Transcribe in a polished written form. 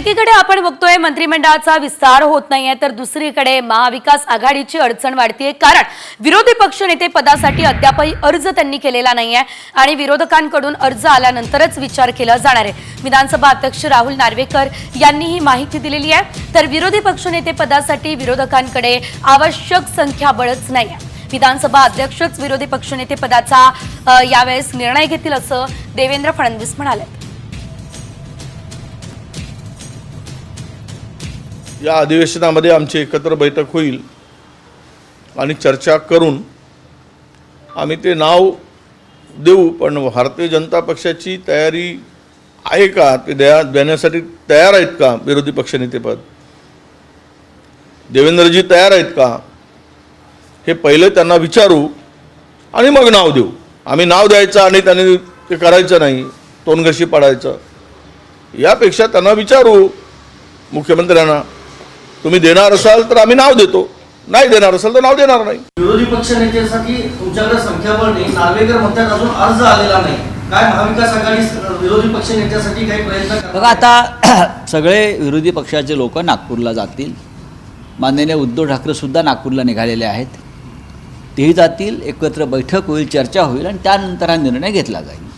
एकीकडे आपण बघतोय मंत्रिमंडळाचा विस्तार होत नाहीये, तर दुसरीकडे महाविकास आघाडीची अडचण वाढतीये, कारण विरोधी पक्षनेते पदासाठी अद्यापही अर्ज त्यांनी केलेला नाहीये आणि विरोधकांकडून अर्ज आल्यानंतरच विचार केला जाणार आहे। विधानसभा अध्यक्ष राहुल नार्वेकर यांनी ही माहिती दिलेली आहे। तर विरोधी पक्षनेते पदासाठी विरोधकांकडे आवश्यक संख्याबळच नाहीये। विधानसभा अध्यक्षच विरोधी पक्षनेते पदाचा यावेळेस निर्णय घेतील असं देवेंद्र फडणवीस म्हणाले। या अधिवेशनामध्ये आमची एकत्र बैठक होईल आणि चर्चा करून आम्ही ते नाव देऊ। पण भारतीय जनता पक्षाची तयारी आहे का, ते देण्यासाठी तयार आहेत का? विरोधी पक्षनेतेपद देवेंद्रजी तयार आहेत का, हे पहिले त्यांना विचारू आणि मग नाव देऊ। आम्ही नाव द्यायचं आणि त्यांनी ते करायचं नाही, तोंडघशी पाडायचं। यापेक्षा त्यांना विचारू मुख्यमंत्र्यांना, तुम्ही देणार असाल तर आम्ही नाव देतो, नाही देणार असाल तर नाव देणार नाही। विरोधी पक्षनेत्यासाठी तुमच्याकडे संख्याबळ नाही, नार्वेकर म्हणतात अजून अर्ज आलेला नाही। काय महाविकास आघाडी विरोधी पक्षनेत्यासाठी काही प्रयत्न करते? बघा, आता सगळे विरोधी पक्षाचे लोक नागपूरला जातील। माननीय उद्धव ठाकरे सुद्धा नागपूरला निघालेले आहेत, तेही जातील, एकत्र बैठक होईल, चर्चा होईल आणि त्यानंतर हा निर्णय घेतला जाईल।